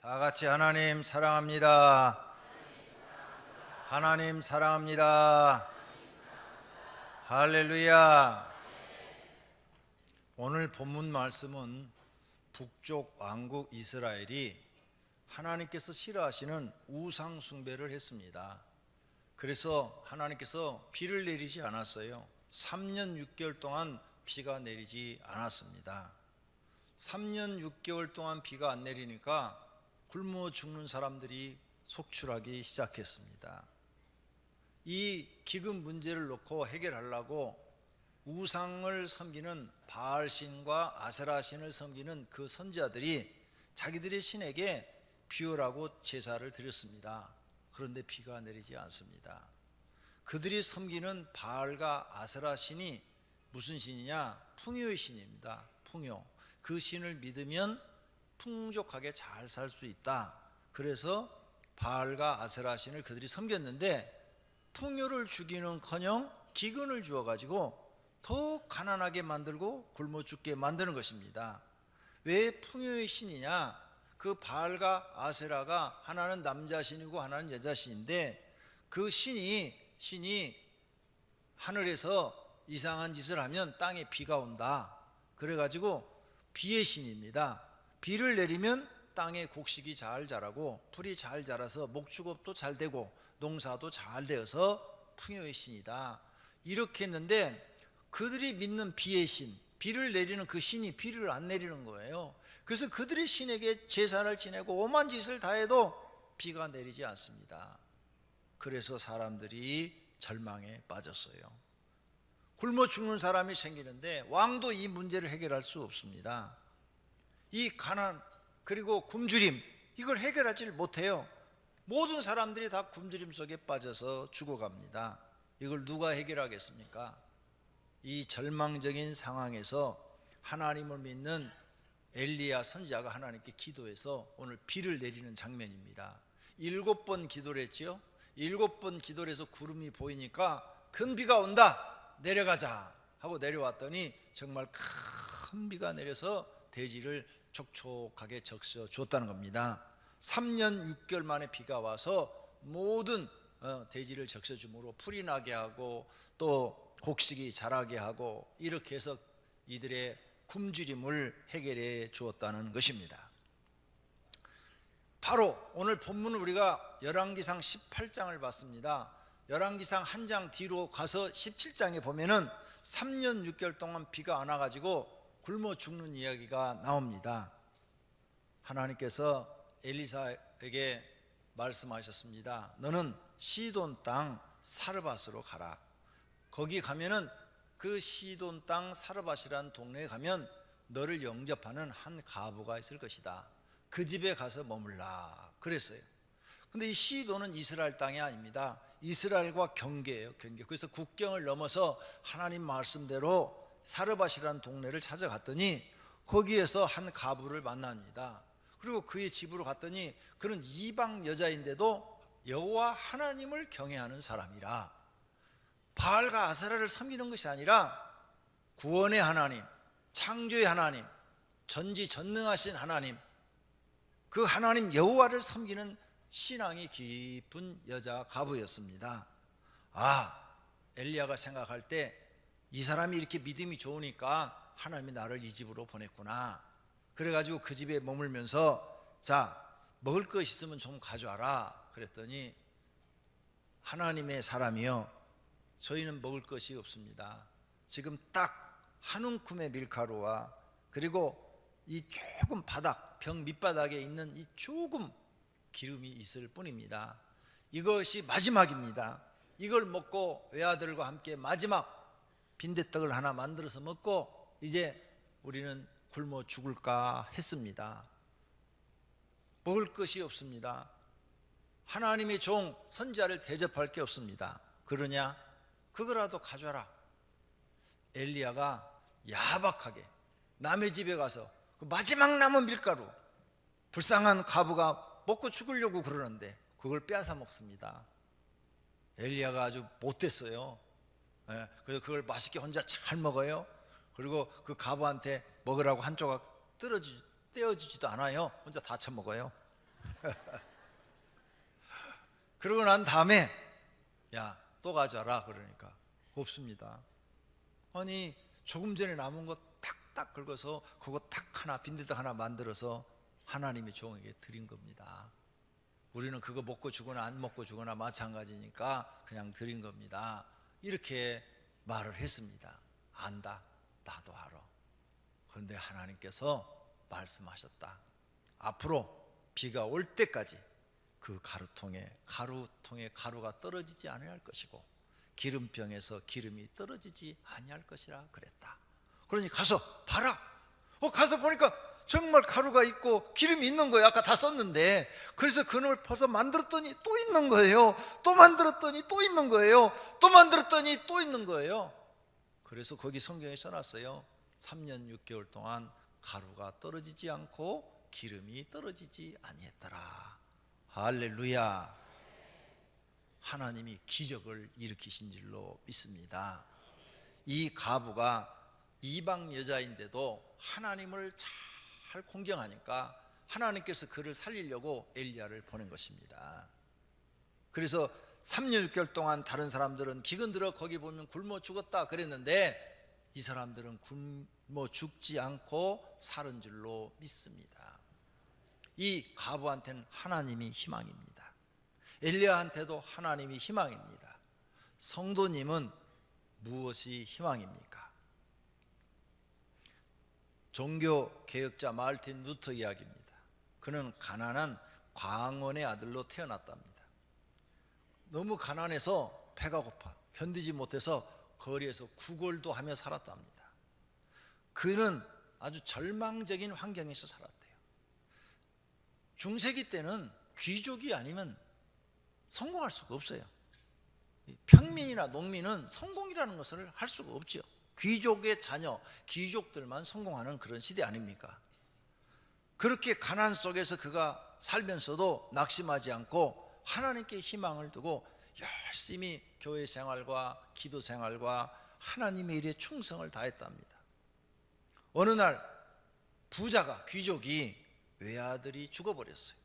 다 같이 하나님 사랑합니다. 하나님 사랑합니다. 할렐루야. 오늘 본문 말씀은 북쪽 왕국 이스라엘이 하나님께서 싫어하시는 우상 숭배를 했습니다. 그래서 하나님께서 비를 내리지 않았어요. 3년 6개월 동안 비가 내리지 않았습니다. 3년 6개월 동안 비가 안 내리니까 굶어 죽는 사람들이 속출하기 시작했습니다. 이 기근 문제를 놓고 해결하려고 우상을 섬기는 바알신과 아세라신을 섬기는 그 선지자들이 자기들의 신에게 비오라고 제사를 드렸습니다. 그런데 비가 내리지 않습니다. 그들이 섬기는 바알과 아세라신이 무슨 신이냐? 풍요의 신입니다. 풍요. 그 신을 믿으면 풍족하게 잘 살 수 있다. 그래서 바알과 아세라신을 그들이 섬겼는데 풍요를 주기는커녕 기근을 주어가지고 더 가난하게 만들고 굶어 죽게 만드는 것입니다. 왜 풍요의 신이냐? 그 바알과 아세라가 하나는 남자 신이고 하나는 여자 신인데 그 신이 하늘에서 이상한 짓을 하면 땅에 비가 온다. 그래가지고 비의 신입니다. 비를 내리면 땅에 곡식이 잘 자라고 풀이 잘 자라서 목축업도 잘 되고 농사도 잘 되어서 풍요의 신이다. 이렇게 했는데 그들이 믿는 비의 신, 비를 내리는 그 신이 비를 안 내리는 거예요. 그래서 그들의 신에게 제사를 지내고 오만 짓을 다 해도 비가 내리지 않습니다. 그래서 사람들이 절망에 빠졌어요. 굶어 죽는 사람이 생기는데 왕도 이 문제를 해결할 수 없습니다. 이 가난 그리고 굶주림, 이걸 해결하지 못해요. 모든 사람들이 다 굶주림 속에 빠져서 죽어갑니다. 이걸 누가 해결하겠습니까? 이 절망적인 상황에서 하나님을 믿는 엘리야 선지자가 하나님께 기도해서 오늘 비를 내리는 장면입니다. 7번 기도를 했죠. 7번 기도를 해서 구름이 보이니까 큰 비가 온다, 내려가자 하고 내려왔더니 정말 큰 비가 내려서 대지를 촉촉하게 적셔 줬다는 겁니다. 3년 6개월 만에 비가 와서 모든 대지를 적셔 주므로 풀이 나게 하고 또 곡식이 자라게 하고 이렇게 해서 이들의 굶주림을 해결해 주었다는 것입니다. 바로 오늘 본문은 우리가 열왕기상 18장을 봤습니다. 열왕기상 한 장 뒤로 가서 17장에 보면은 3년 6개월 동안 비가 안 와가지고 굶어 죽는 이야기가 나옵니다. 하나님께서 엘리사에게 말씀하셨습니다. 너는 시돈 땅 사르밧으로 가라. 거기 가면은 그 시돈 땅 사르밧이라는 동네에 가면 너를 영접하는 한 과부가 있을 것이다. 그 집에 가서 머물라 그랬어요. 근데 이 시돈은 이스라엘 땅이 아닙니다. 이스라엘과 경계예요. 경계. 그래서 국경을 넘어서 하나님 말씀대로 사르밧이라는 동네를 찾아갔더니 거기에서 한 과부를 만납니다. 그리고 그의 집으로 갔더니 그는 이방 여자인데도 여호와 하나님을 경외하는 사람이라. 바알과 아세라를 섬기는 것이 아니라 구원의 하나님, 창조의 하나님, 전지전능하신 하나님, 그 하나님 여호와를 섬기는 신앙이 깊은 여자 과부였습니다. 엘리야가 생각할 때 이 사람이 이렇게 믿음이 좋으니까 하나님이 나를 이 집으로 보냈구나. 그래가지고 그 집에 머물면서 자, 먹을 것 있으면 좀 가져와라 그랬더니 하나님의 사람이요, 저희는 먹을 것이 없습니다. 지금 딱 한 움큼의 밀가루와 그리고 이 조금 바닥, 벽 밑바닥에 있는 이 조금 기름이 있을 뿐입니다. 이것이 마지막입니다. 이걸 먹고 외아들과 함께 마지막 빈대떡을 하나 만들어서 먹고 이제 우리는 굶어 죽을까 했습니다. 먹을 것이 없습니다. 하나님의 종 선지자를 대접할 게 없습니다. 그러냐? 그거라도 가져라. 엘리야가 야박하게 남의 집에 가서 그 마지막 남은 밀가루, 불쌍한 과부가 먹고 죽으려고 그러는데 그걸 빼앗아 먹습니다. 엘리야가 아주 못됐어요. 그래서 그걸 맛있게 혼자 잘 먹어요. 그리고 그 과부한테 먹으라고 한 조각 떼어주지도 않아요. 혼자 다 처먹어요. 그러고 난 다음에 야, 또 가져라 그러니까 없습니다. 아니 조금 전에 남은 거 탁탁 긁어서 그거 탁 하나 빈대떡 하나 만들어서 하나님의 종에게 드린 겁니다. 우리는 그거 먹고 주거나 안 먹고 주거나 마찬가지니까 그냥 드린 겁니다. 이렇게 말을 했습니다. 안다, 나도 알아. 그런데 하나님께서 말씀하셨다. 앞으로 비가 올 때까지 그 가루통에 가루가 떨어지지 아니할 것이고 기름병에서 기름이 떨어지지 아니할 것이라 그랬다. 그러니 가서 봐라. 가서 보니까 정말 가루가 있고 기름이 있는 거예요. 아까 다 썼는데. 그래서 그놈을 퍼서 만들었더니 또 있는 거예요. 또 만들었더니 또 있는 거예요. 또 만들었더니 또 있는 거예요. 그래서 거기 성경에 써놨어요. 3년 6개월 동안 가루가 떨어지지 않고 기름이 떨어지지 아니했더라. 할렐루야. 하나님이 기적을 일으키신 줄로 믿습니다. 이 가부가 이방 여자인데도 하나님을 잘 공경하니까 하나님께서 그를 살리려고 엘리야를 보낸 것입니다. 그래서 3년 6개월 동안 다른 사람들은 기근들어 거기 보면 굶어 죽었다 그랬는데 이 사람들은 굶어 죽지 않고 살은 줄로 믿습니다. 이 가부한테는 하나님이 희망입니다. 엘리야한테도 하나님이 희망입니다. 성도님은 무엇이 희망입니까? 종교개혁자 마르틴 루터 이야기입니다. 그는 가난한 광원의 아들로 태어났답니다. 너무 가난해서 배가 고파 견디지 못해서 거리에서 구걸도 하며 살았답니다. 그는 아주 절망적인 환경에서 살았대요. 중세기 때는 귀족이 아니면 성공할 수가 없어요. 평민이나 농민은 성공이라는 것을 할 수가 없죠. 귀족의 자녀, 귀족들만 성공하는 그런 시대 아닙니까? 그렇게 가난 속에서 그가 살면서도 낙심하지 않고 하나님께 희망을 두고 열심히 교회 생활과 기도 생활과 하나님의 일에 충성을 다했답니다. 어느 날 부자가, 귀족이 외아들이 죽어버렸어요.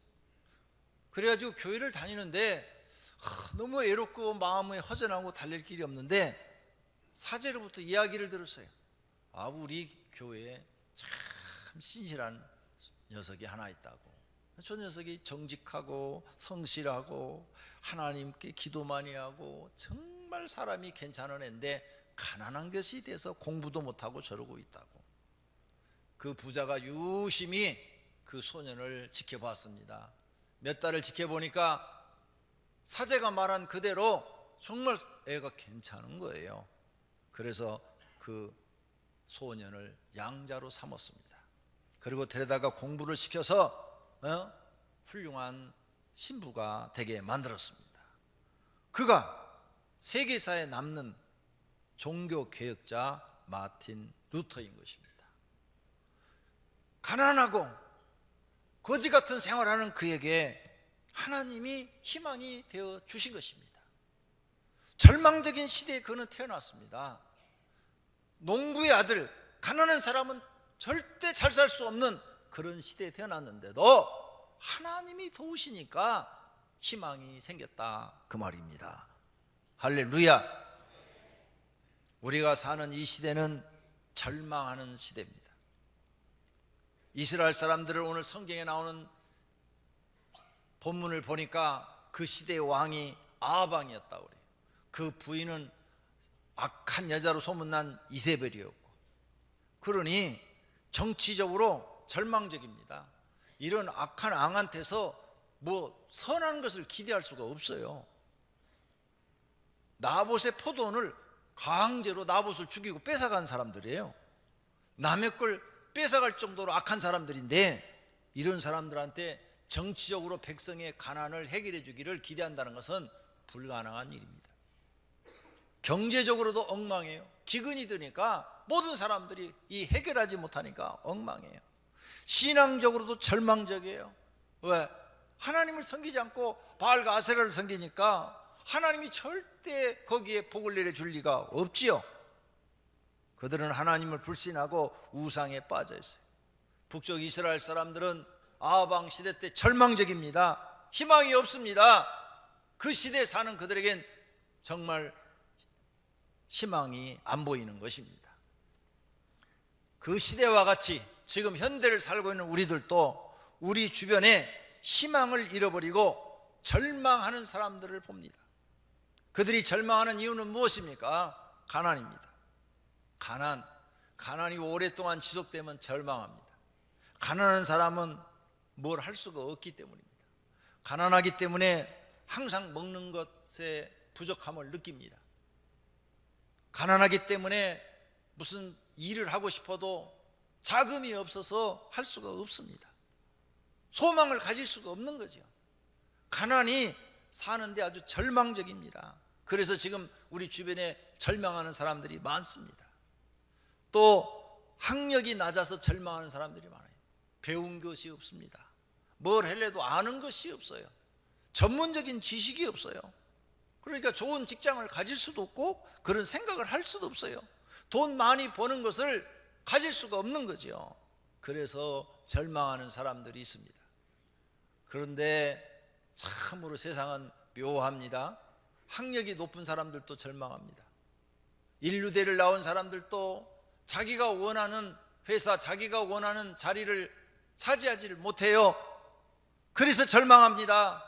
그래가지고 교회를 다니는데 너무 애롭고 마음이 허전하고 달릴 길이 없는데 사제로부터 이야기를 들었어요. 우리 교회에 참 신실한 녀석이 하나 있다고. 저 녀석이 정직하고 성실하고 하나님께 기도 많이 하고 정말 사람이 괜찮은 애인데 가난한 것이 돼서 공부도 못하고 저러고 있다고. 그 부자가 유심히 그 소년을 지켜봤습니다. 몇 달을 지켜보니까 사제가 말한 그대로 정말 애가 괜찮은 거예요. 그래서 그 소년을 양자로 삼았습니다. 그리고 데려다가 공부를 시켜서 훌륭한 신부가 되게 만들었습니다. 그가 세계사에 남는 종교개혁자 마틴 루터인 것입니다. 가난하고 거지 같은 생활하는 그에게 하나님이 희망이 되어 주신 것입니다. 절망적인 시대에 그는 태어났습니다. 농부의 아들, 가난한 사람은 절대 잘 살 수 없는 그런 시대에 태어났는데도 하나님이 도우시니까 희망이 생겼다 그 말입니다. 할렐루야. 우리가 사는 이 시대는 절망하는 시대입니다. 이스라엘 사람들을 오늘 성경에 나오는 본문을 보니까 그 시대의 왕이 아합왕이었다고 그래요. 그 부인은 악한 여자로 소문난 이세벨이었고, 그러니 정치적으로 절망적입니다. 이런 악한 왕한테서 뭐 선한 것을 기대할 수가 없어요. 나봇의 포도원을 강제로 나봇을 죽이고 뺏어간 사람들이에요. 남의 걸 뺏어갈 정도로 악한 사람들인데 이런 사람들한테 정치적으로 백성의 가난을 해결해 주기를 기대한다는 것은 불가능한 일입니다. 경제적으로도 엉망이에요. 기근이 드니까 모든 사람들이 이 해결하지 못하니까 엉망이에요. 신앙적으로도 절망적이에요. 왜? 하나님을 섬기지 않고 바알과 아세라를 섬기니까 하나님이 절대 거기에 복을 내려줄 리가 없지요. 그들은 하나님을 불신하고 우상에 빠져 있어요. 북쪽 이스라엘 사람들은 아방 시대 때 절망적입니다. 희망이 없습니다. 그 시대에 사는 그들에겐 정말 희망이 안 보이는 것입니다. 그 시대와 같이 지금 현대를 살고 있는 우리들도 우리 주변에 희망을 잃어버리고 절망하는 사람들을 봅니다. 그들이 절망하는 이유는 무엇입니까? 가난입니다. 가난이 오랫동안 지속되면 절망합니다. 가난한 사람은 뭘 할 수가 없기 때문입니다. 가난하기 때문에 항상 먹는 것에 부족함을 느낍니다. 가난하기 때문에 무슨 일을 하고 싶어도 자금이 없어서 할 수가 없습니다. 소망을 가질 수가 없는 거죠. 가난이 사는데 아주 절망적입니다. 그래서 지금 우리 주변에 절망하는 사람들이 많습니다. 또 학력이 낮아서 절망하는 사람들이 많아요. 배운 것이 없습니다. 뭘 하려도 아는 것이 없어요. 전문적인 지식이 없어요. 그러니까 좋은 직장을 가질 수도 없고 그런 생각을 할 수도 없어요. 돈 많이 버는 것을 가질 수가 없는 거죠. 그래서 절망하는 사람들이 있습니다. 그런데 참으로 세상은 묘합니다. 학력이 높은 사람들도 절망합니다. 인류대를 나온 사람들도 자기가 원하는 회사, 자기가 원하는 자리를 차지하지를 못해요. 그래서 절망합니다.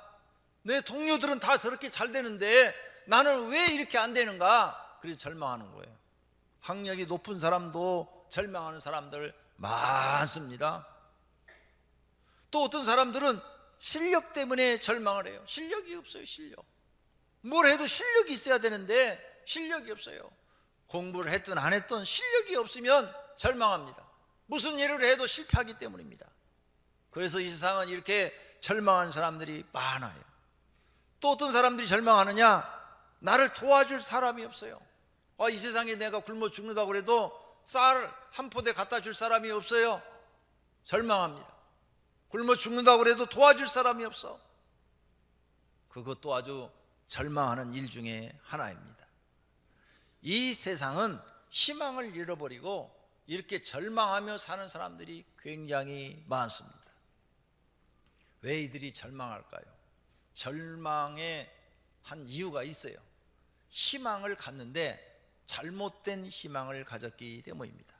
내 동료들은 다 저렇게 잘 되는데 나는 왜 이렇게 안 되는가? 그래서 절망하는 거예요. 학력이 높은 사람도 절망하는 사람들 많습니다. 또 어떤 사람들은 실력 때문에 절망을 해요. 실력이 없어요. 실력. 뭘 해도 실력이 있어야 되는데 실력이 없어요. 공부를 했든 안 했든 실력이 없으면 절망합니다. 무슨 일을 해도 실패하기 때문입니다. 그래서 이 세상은 이렇게 절망하는 사람들이 많아요. 또 어떤 사람들이 절망하느냐? 나를 도와줄 사람이 없어요. 이 세상에 내가 굶어 죽는다고 해도 쌀 한 포대 갖다 줄 사람이 없어요. 절망합니다. 굶어 죽는다고 해도 도와줄 사람이 없어. 그것도 아주 절망하는 일 중에 하나입니다. 이 세상은 희망을 잃어버리고 이렇게 절망하며 사는 사람들이 굉장히 많습니다. 왜 이들이 절망할까요? 절망의 한 이유가 있어요. 희망을 갖는데 잘못된 희망을 가졌기 때문입니다.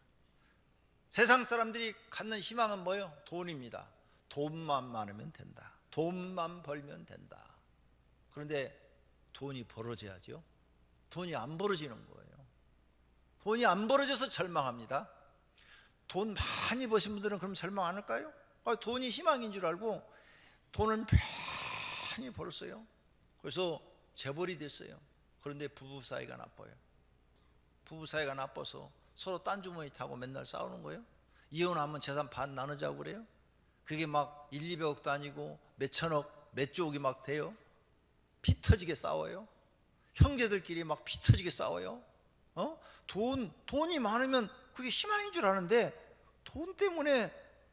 세상 사람들이 갖는 희망은 뭐예요? 돈입니다. 돈만 많으면 된다. 돈만 벌면 된다. 그런데 돈이 벌어져야죠. 돈이 안 벌어지는 거예요. 돈이 안 벌어져서 절망합니다. 돈 많이 버신 분들은 그럼 절망 안 할까요? 돈이 희망인 줄 알고 돈을 많이 벌었어요. 그래서 재벌이 됐어요. 그런데 부부 사이가 나빠요. 부부 사이가 나빠서 서로 딴 주머니 타고 맨날 싸우는 거예요. 이혼하면 재산 반 나누자고 그래요. 그게 막 1, 200억도 아니고 몇 천억, 몇 조억이 막 돼요. 피 터지게 싸워요. 형제들끼리 막 피 터지게 싸워요. 돈이 많으면 그게 희망인 줄 아는데 돈 때문에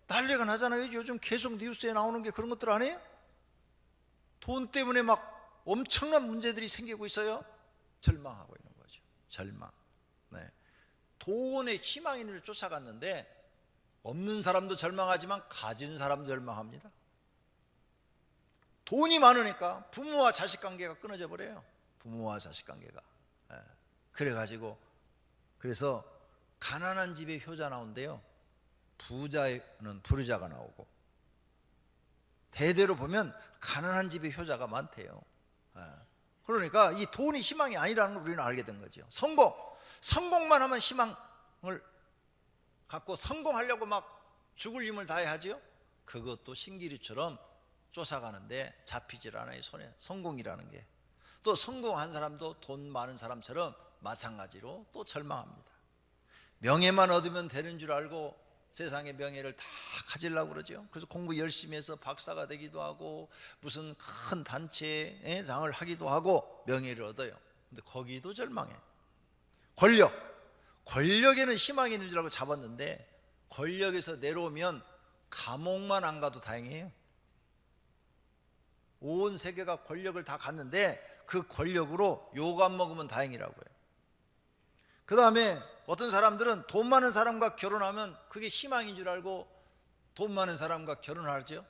난리가 나잖아요. 요즘 계속 뉴스에 나오는 게 그런 것들 아니에요? 돈 때문에 막 엄청난 문제들이 생기고 있어요. 절망하고 있는 거죠. 절망. 네. 돈에 희망 있는 줄 쫓아갔는데 없는 사람도 절망하지만 가진 사람도 절망합니다. 돈이 많으니까 부모와 자식 관계가 끊어져 버려요. 부모와 자식 관계가. 그래서 가난한 집에 효자 나온대요. 부자는 부르자가 나오고 대대로 보면 가난한 집에 효자가 많대요. 그러니까 이 돈이 희망이 아니라는 걸 우리는 알게 된 거죠. 성공만 하면 희망을 갖고 성공하려고 막 죽을 힘을 다해야 하죠. 그것도 신기루처럼 쫓아가는데 잡히질 않아요. 손에 성공이라는 게. 또 성공한 사람도 돈 많은 사람처럼 마찬가지로 또 절망합니다. 명예만 얻으면 되는 줄 알고 세상의 명예를 다 가지려고 그러죠. 그래서 공부 열심히 해서 박사가 되기도 하고 무슨 큰 단체에 장을 하기도 하고 명예를 얻어요. 근데 거기도 절망해. 권력에는 희망이 있는 줄 알고 잡았는데 권력에서 내려오면 감옥만 안 가도 다행이에요. 온 세계가 권력을 다 갖는데 그 권력으로 욕 안 먹으면 다행이라고요. 그 다음에 어떤 사람들은 돈 많은 사람과 결혼하면 그게 희망인 줄 알고 돈 많은 사람과 결혼하죠.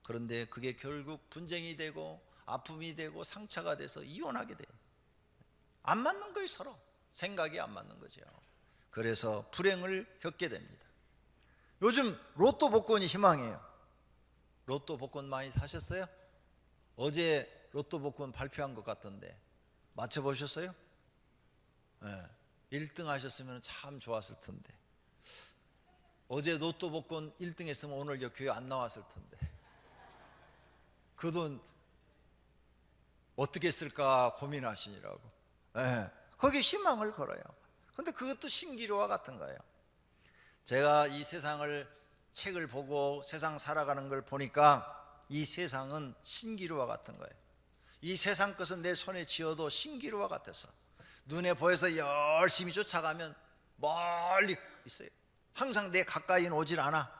그런데 그게 결국 분쟁이 되고 아픔이 되고 상처가 돼서 이혼하게 돼요. 안 맞는 거예요. 서로 생각이 안 맞는 거죠. 그래서 불행을 겪게 됩니다. 요즘 로또 복권이 희망이에요. 로또 복권 많이 사셨어요? 어제 로또 복권 발표한 것 같던데 맞춰보셨어요? 네, 1등 하셨으면 참 좋았을 텐데. 어제 로또 복권 1등 했으면 오늘 교회 안 나왔을 텐데. 그 돈 어떻게 쓸까 고민하시니라고. 네, 거기에 희망을 걸어요. 근데 그것도 신기루와 같은 거예요. 제가 이 세상을 책을 보고 세상 살아가는 걸 보니까 이 세상은 신기루와 같은 거예요. 이 세상 것은 내 손에 쥐어도 신기루와 같아서 눈에 보여서 열심히 쫓아가면 멀리 있어요. 항상 내 가까이는 오질 않아.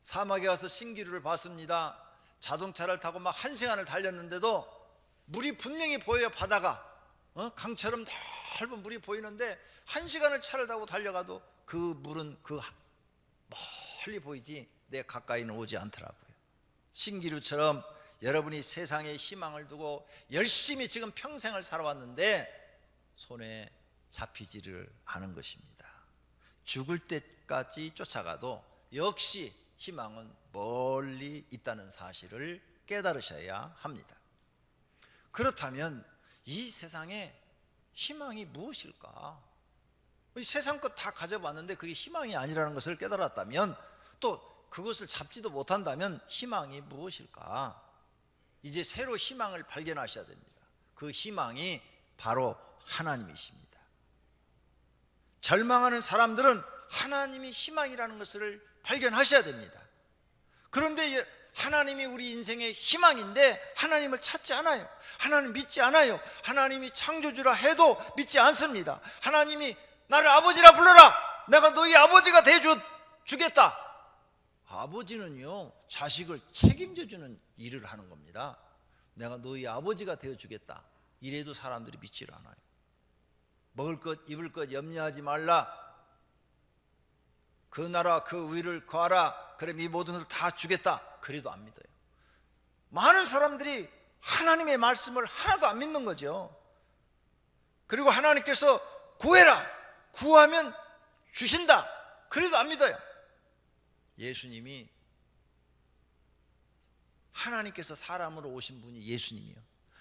사막에 가서 신기루를 봤습니다. 자동차를 타고 막 1시간을 달렸는데도 물이 분명히 보여요. 바다가 강처럼 넓은 물이 보이는데 1시간을 차를 타고 달려가도 그 물은 그 멀리 보이지 내 가까이는 오지 않더라고요. 신기루처럼 여러분이 세상에 희망을 두고 열심히 지금 평생을 살아왔는데 손에 잡히지를 않은 것입니다. 죽을 때까지 쫓아가도 역시 희망은 멀리 있다는 사실을 깨달으셔야 합니다. 그렇다면 이 세상에 희망이 무엇일까? 이 세상 것 다 가져봤는데 그게 희망이 아니라는 것을 깨달았다면, 또 그것을 잡지도 못한다면 희망이 무엇일까? 이제 새로 희망을 발견하셔야 됩니다. 그 희망이 바로 하나님이십니다. 절망하는 사람들은 하나님이 희망이라는 것을 발견하셔야 됩니다. 그런데 하나님이 우리 인생의 희망인데 하나님을 찾지 않아요. 하나님 믿지 않아요. 하나님이 창조주라 해도 믿지 않습니다. 하나님이 나를 아버지라 불러라, 내가 너희 아버지가 되어주겠다. 아버지는요, 자식을 책임져주는 일을 하는 겁니다. 내가 너희 아버지가 되어주겠다, 이래도 사람들이 믿지를 않아요. 먹을 것 입을 것 염려하지 말라, 그 나라 그 위를 구하라, 그럼 이 모든 것을 다 주겠다, 그래도 안 믿어요. 많은 사람들이 하나님의 말씀을 하나도 안 믿는 거죠. 그리고 하나님께서 구해라, 구하면 주신다, 그래도 안 믿어요. 예수님이, 하나님께서 사람으로 오신 분이 예수님이요.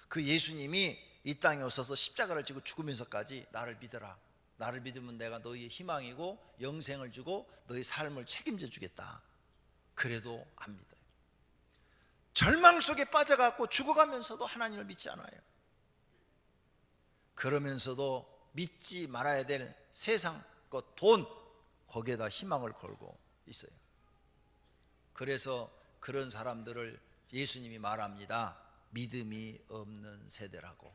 그 예수님이 이 땅에 오셔서 십자가를 지고 죽으면서까지 나를 믿어라, 나를 믿으면 내가 너희의 희망이고 영생을 주고 너희 삶을 책임져 주겠다, 그래도 안 믿어요. 절망 속에 빠져갖고 죽어가면서도 하나님을 믿지 않아요. 그러면서도 믿지 말아야 될 세상 것, 돈, 거기에다 희망을 걸고 있어요. 그래서 그런 사람들을 예수님이 말합니다. 믿음이 없는 세대라고,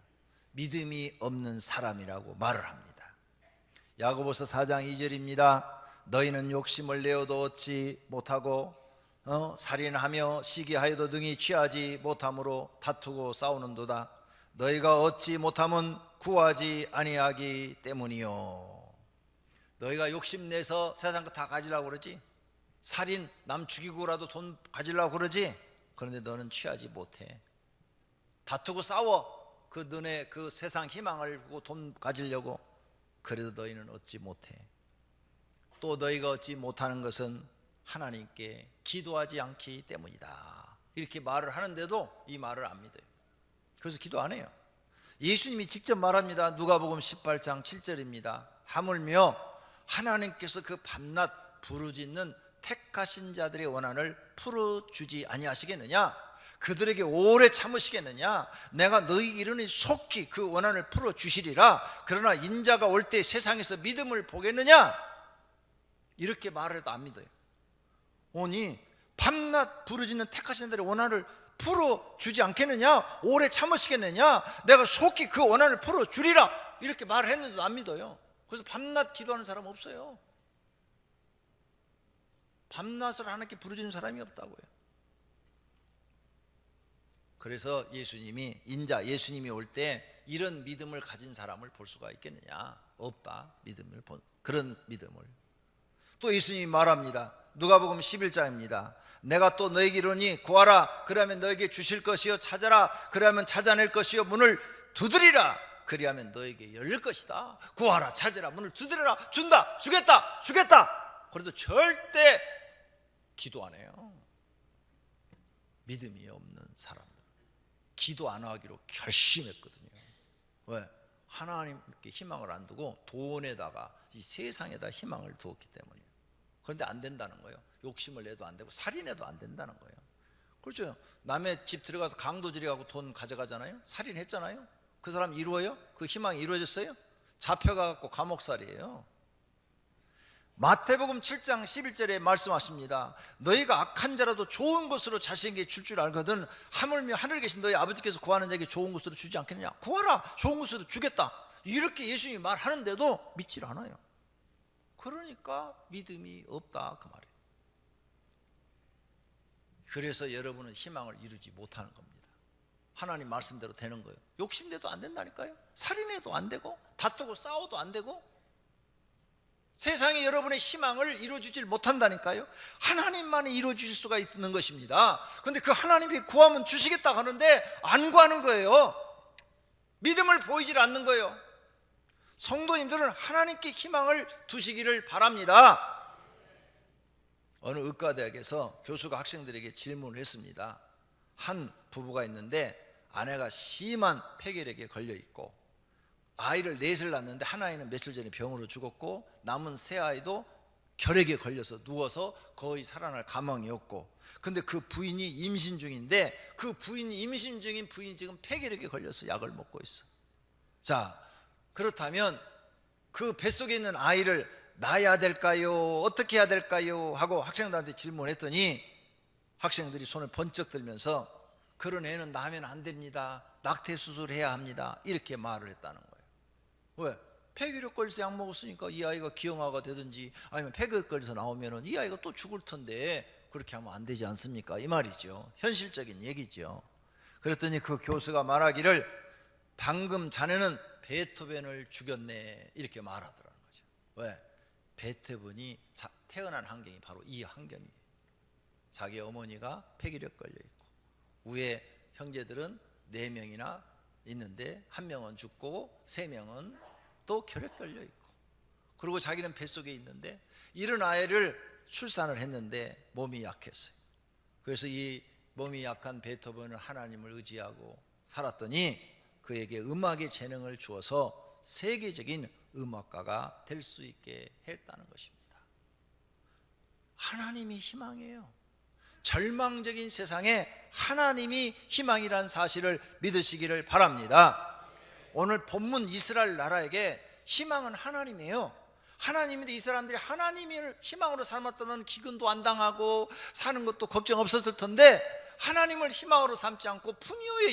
믿음이 없는 사람이라고 말을 합니다. 야고보서 4장 2절입니다. 너희는 욕심을 내어도 얻지 못하고 살인하며 시기하여도 능히 취하지 못함으로 다투고 싸우는도다. 너희가 얻지 못함은 구하지 아니하기 때문이요. 너희가 욕심내서 세상 거 다 가지려고 그러지, 살인, 남 죽이고라도 돈 가지려고 그러지, 그런데 너는 취하지 못해. 다투고 싸워, 그 너네 그 세상 희망을 두고 돈 가지려고, 그래도 너희는 얻지 못해. 또 너희가 얻지 못하는 것은 하나님께 기도하지 않기 때문이다, 이렇게 말을 하는데도 이 말을 안 믿어요. 그래서 기도 안 해요. 예수님이 직접 말합니다. 누가복음 18장 7절입니다. 하물며 하나님께서 그 밤낮 부르짖는 택하신 자들의 원한을 풀어주지 아니하시겠느냐? 그들에게 오래 참으시겠느냐? 내가 너희 이르니 속히 그 원한을 풀어주시리라. 그러나 인자가 올 때 세상에서 믿음을 보겠느냐? 이렇게 말해도 안 믿어요. 오니 밤낮 부르짖는 택하신 자들의 원한을 풀어주지 않겠느냐? 오래 참으시겠느냐? 내가 속히 그 원한을 풀어주리라, 이렇게 말을 했는데도 안 믿어요. 그래서 밤낮 기도하는 사람 없어요. 밤낮을 하나님께 부르짖는 사람이 없다고요. 그래서 예수님이, 인자 예수님이 올 때 이런 믿음을 가진 사람을 볼 수가 있겠느냐? 없다. 믿음을 본, 그런 믿음을. 또 예수님이 말합니다. 누가복음 11장입니다. 내가 또 너에게 이르노니 구하라 그러면 너에게 주실 것이요, 찾아라 그러면 찾아낼 것이요, 문을 두드리라 그리하면 너에게 열릴 것이다. 구하라, 찾으라, 문을 두드려라, 준다, 주겠다, 주겠다. 그래도 절대 기도 안 해요. 믿음이 없는 사람들, 기도 안 하기로 결심했거든요. 왜? 하나님께 희망을 안 두고 돈에다가 이 세상에다 희망을 두었기 때문이에요. 그런데 안 된다는 거예요. 욕심을 내도 안 되고 살인해도 안 된다는 거예요. 그렇죠. 남의 집 들어가서 강도질해가고 돈 가져가잖아요. 살인했잖아요. 그 사람 이루어요? 그 희망이 이루어졌어요? 잡혀가고 감옥살이에요. 마태복음 7장 11절에 말씀하십니다. 너희가 악한 자라도 좋은 것으로 자신에게 줄 줄 알거든 하물며 하늘에 계신 너희 아버지께서 구하는 자에게 좋은 것으로 주지 않겠느냐. 구하라, 좋은 것으로 주겠다. 이렇게 예수님이 말하는데도 믿질 않아요. 그러니까 믿음이 없다 그 말이에요. 그래서 여러분은 희망을 이루지 못하는 겁니다. 하나님 말씀대로 되는 거예요. 욕심내도 안 된다니까요. 살인해도 안 되고 다투고 싸워도 안 되고 세상에 여러분의 희망을 이루어주질 못한다니까요. 하나님만이 이루어주실 수가 있는 것입니다. 그런데 그 하나님이 구하면 주시겠다 하는데 안 구하는 거예요. 믿음을 보이질 않는 거예요. 성도님들은 하나님께 희망을 두시기를 바랍니다. 어느 의과대학에서 교수가 학생들에게 질문을 했습니다. 한 부부가 있는데 아내가 심한 폐결핵에 걸려 있고 아이를 넷을 낳았는데 한 아이는 며칠 전에 병으로 죽었고 남은 세 아이도 결핵에 걸려서 누워서 거의 살아날 가망이 없고, 근데 그 부인이 임신 중인데 그 부인이 임신 중인 부인이 지금 폐결핵에 걸려서 약을 먹고 있어. 자, 그렇다면 그 뱃속에 있는 아이를 낳아야 될까요? 어떻게 해야 될까요? 하고 학생들한테 질문했더니 학생들이 손을 번쩍 들면서 그런 애는 낳으면 안 됩니다. 낙태 수술해야 합니다. 이렇게 말을 했다는 거예요. 왜? 폐결핵 걸려서 약 먹었으니까 이 아이가 기형아가 되든지 아니면 폐결핵 걸려서 나오면 이 아이가 또 죽을 텐데 그렇게 하면 안 되지 않습니까? 이 말이죠. 현실적인 얘기죠. 그랬더니 그 교수가 말하기를 방금 자네는 베토벤을 죽였네 이렇게 말하더라는 거죠. 왜? 베토벤이 태어난 환경이 바로 이 환경이에요. 자기 어머니가 폐결핵 걸려있고 위에 형제들은 4명이나 있는데 1명은 죽고 3명은 또 결핵 걸려있고, 그리고 자기는 뱃속에 있는데 이런 아이를 출산을 했는데 몸이 약했어요. 그래서 이 몸이 약한 베토벤은 하나님을 의지하고 살았더니 그에게 음악의 재능을 주어서 세계적인 음악가가 될 수 있게 했다는 것입니다. 하나님이 희망이에요. 절망적인 세상에 하나님이 희망이란 사실을 믿으시기를 바랍니다. 오늘 본문 이스라엘 나라에게 희망은 하나님이에요. 하나님인데 이 사람들이 하나님을 희망으로 삼았다면 기근도 안 당하고 사는 것도 걱정 없었을 텐데 하나님을 희망으로 삼지 않고 풍요의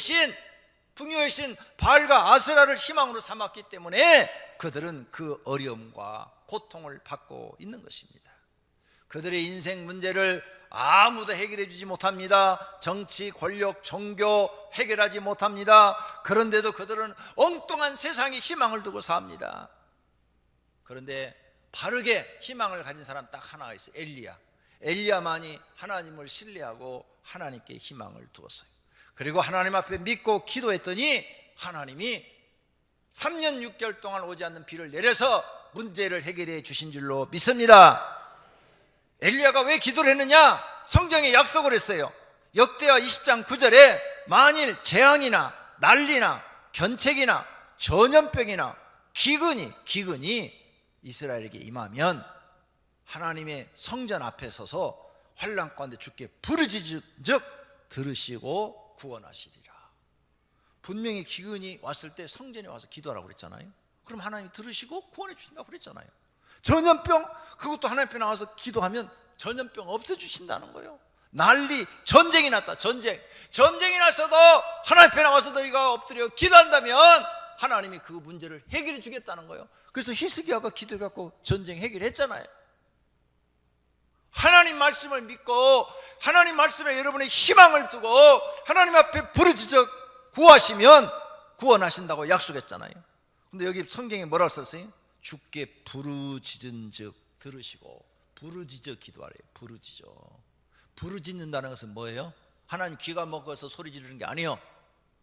신 바알과 아스라를 희망으로 삼았기 때문에 그들은 그 어려움과 고통을 받고 있는 것입니다. 그들의 인생 문제를 아무도 해결해 주지 못합니다. 정치, 권력, 종교 해결하지 못합니다. 그런데도 그들은 엉뚱한 세상에 희망을 두고 삽니다. 그런데 바르게 희망을 가진 사람 딱 하나가 있어요. 엘리야만이 하나님을 신뢰하고 하나님께 희망을 두었어요. 그리고 하나님 앞에 믿고 기도했더니 하나님이 3년 6개월 동안 오지 않는 비를 내려서 문제를 해결해 주신 줄로 믿습니다. 엘리야가 왜 기도를 했느냐? 성경에 약속을 했어요. 역대하 20장 9절에 만일 재앙이나 난리나 견책이나 전염병이나 기근이 이스라엘에게 임하면 하나님의 성전 앞에 서서 환난 가운데 주께 부르짖은즉 들으시고 구원하시리라. 분명히 기근이 왔을 때 성전에 와서 기도하라고 그랬잖아요. 그럼 하나님이 들으시고 구원해 주신다고 그랬잖아요. 전염병, 그것도 하나님 앞에 나와서 기도하면 전염병 없애주신다는 거예요. 난리, 전쟁이 났다. 전쟁이 났어도 하나님 앞에 나와서 너희가 엎드려 기도한다면 하나님이 그 문제를 해결해 주겠다는 거예요. 그래서 히스기야가 기도해갖고 전쟁 해결했잖아요. 하나님 말씀을 믿고 하나님 말씀에 여러분의 희망을 두고 하나님 앞에 부르짖어 구하시면 구원하신다고 약속했잖아요. 근데 여기 성경에 뭐라고 썼어요? 주께 부르짖은즉 들으시고 부르짖어 기도하래요. 부르짖어. 부르짖는다는 것은 뭐예요? 하나님 귀가 먹어서 소리 지르는 게 아니에요.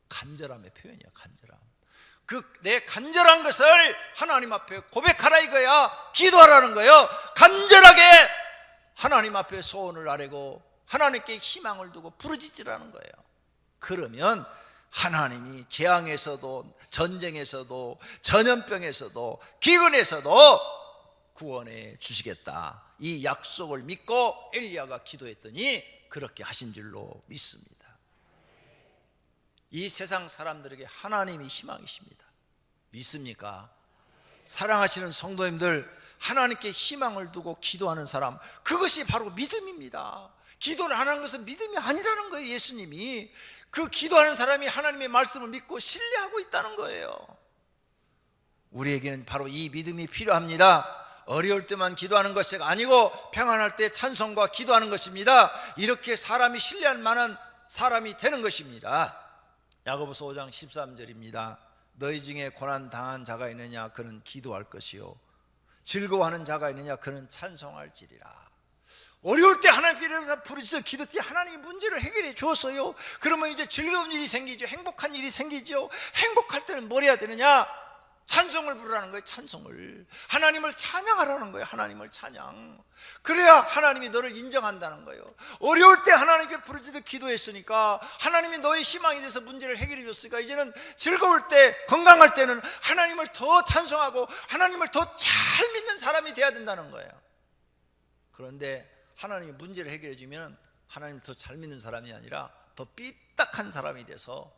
간절함의 표현이에요. 간절함. 그 내 간절한 것을 하나님 앞에 고백하라 이거야. 기도하라는 거예요. 간절하게 하나님 앞에 소원을 아뢰고 하나님께 희망을 두고 부르짖으라는 거예요. 그러면 하나님이 재앙에서도 전쟁에서도 전염병에서도 기근에서도 구원해 주시겠다, 이 약속을 믿고 엘리야가 기도했더니 그렇게 하신 줄로 믿습니다. 이 세상 사람들에게 하나님이 희망이십니다. 믿습니까? 사랑하시는 성도님들, 하나님께 희망을 두고 기도하는 사람, 그것이 바로 믿음입니다. 기도를 안 하는 것은 믿음이 아니라는 거예요. 예수님이 그 기도하는 사람이 하나님의 말씀을 믿고 신뢰하고 있다는 거예요. 우리에게는 바로 이 믿음이 필요합니다. 어려울 때만 기도하는 것이 아니고 평안할 때 찬송과 기도하는 것입니다. 이렇게 사람이 신뢰할 만한 사람이 되는 것입니다. 야고보서 5장 13절입니다. 너희 중에 고난 당한 자가 있느냐? 그는 기도할 것이요, 즐거워하는 자가 있느냐? 그는 찬송할지리라. 어려울 때 하나님께 부르짖어 기도 때 하나님이 문제를 해결해 주었어요. 그러면 이제 즐거운 일이 생기죠. 행복한 일이 생기죠. 행복할 때는 뭘 해야 되느냐? 찬송을 부르라는 거예요. 찬송을, 하나님을 찬양하라는 거예요. 하나님을 찬양. 그래야 하나님이 너를 인정한다는 거예요. 어려울 때 하나님께 부르짖어 기도했으니까, 하나님이 너의 희망이 돼서 문제를 해결해 줬으니까, 이제는 즐거울 때, 건강할 때는 하나님을 더 찬송하고 하나님을 더 잘 믿는 사람이 돼야 된다는 거예요. 그런데 하나님이 문제를 해결해 주면 하나님을 더 잘 믿는 사람이 아니라 더 삐딱한 사람이 돼서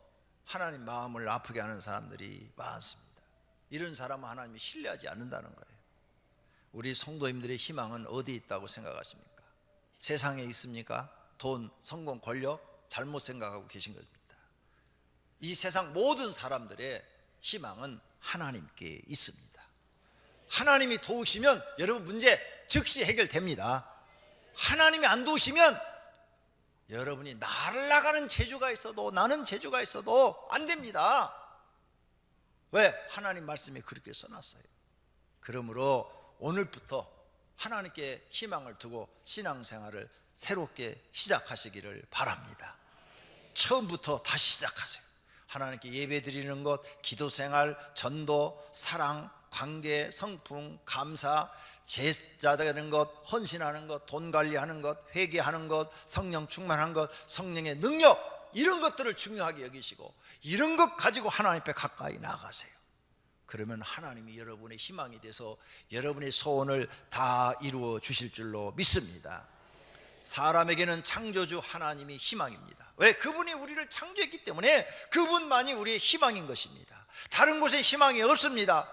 하나님 마음을 아프게 하는 사람들이 많습니다. 이런 사람은 하나님이 신뢰하지 않는다는 거예요. 우리 성도님들의 희망은 어디에 있다고 생각하십니까? 세상에 있습니까? 돈, 성공, 권력? 잘못 생각하고 계신 겁니다. 이 세상 모든 사람들의 희망은 하나님께 있습니다. 하나님이 도우시면 여러분 문제 즉시 해결됩니다. 하나님이 안 도우시면 여러분이 날아가는 재주가 있어도, 나는 재주가 있어도 안 됩니다. 왜? 하나님 말씀이 그렇게 써놨어요. 그러므로 오늘부터 하나님께 희망을 두고 신앙생활을 새롭게 시작하시기를 바랍니다. 처음부터 다시 시작하세요. 하나님께 예배드리는 것, 기도생활, 전도, 사랑, 관계, 성품, 감사, 제자되는 것, 헌신하는 것, 돈 관리하는 것, 회개하는 것, 성령 충만한 것, 성령의 능력, 이런 것들을 중요하게 여기시고 이런 것 가지고 하나님 앞에 가까이 나아가세요. 그러면 하나님이 여러분의 희망이 돼서 여러분의 소원을 다 이루어 주실 줄로 믿습니다. 사람에게는 창조주 하나님이 희망입니다. 왜? 그분이 우리를 창조했기 때문에 그분만이 우리의 희망인 것입니다. 다른 곳에 희망이 없습니다.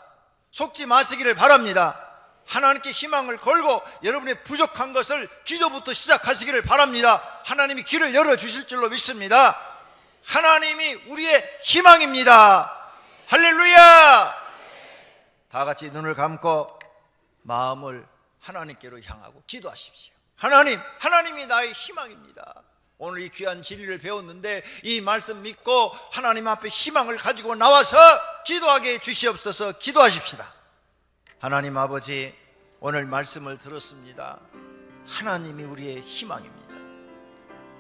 속지 마시기를 바랍니다. 하나님께 희망을 걸고 여러분의 부족한 것을 기도부터 시작하시기를 바랍니다. 하나님이 길을 열어주실 줄로 믿습니다. 하나님이 우리의 희망입니다. 할렐루야! 다 같이 눈을 감고 마음을 하나님께로 향하고 기도하십시오. 하나님이 나의 희망입니다. 오늘 이 귀한 진리를 배웠는데 이 말씀 믿고 하나님 앞에 희망을 가지고 나와서 기도하게 주시옵소서. 기도하십시다. 하나님 아버지, 오늘 말씀을 들었습니다. 하나님이 우리의 희망입니다.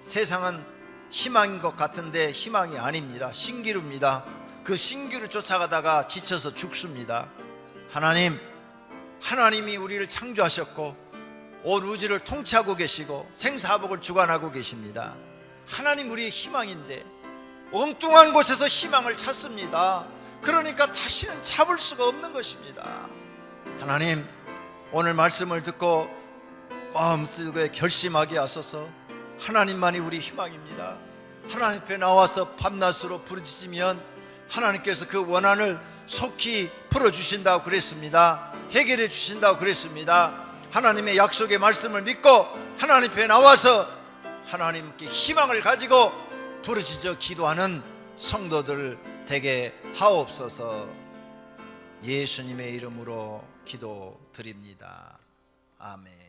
세상은 희망인 것 같은데 희망이 아닙니다. 신기루입니다. 그 신기루 쫓아가다가 지쳐서 죽습니다. 하나님이 우리를 창조하셨고 온 우주를 통치하고 계시고 생사복을 주관하고 계십니다. 하나님 우리의 희망인데 엉뚱한 곳에서 희망을 찾습니다. 그러니까 다시는 잡을 수가 없는 것입니다. 하나님, 오늘 말씀을 듣고 마음속에 결심하게 하소서. 하나님만이 우리 희망입니다. 하나님 앞에 나와서 밤낮으로 부르짖으면 하나님께서 그 원한을 속히 풀어주신다고 그랬습니다. 해결해 주신다고 그랬습니다. 하나님의 약속의 말씀을 믿고 하나님 앞에 나와서 하나님께 희망을 가지고 부르짖어 기도하는 성도들 되게 하옵소서. 예수님의 이름으로 기도드립니다. 아멘.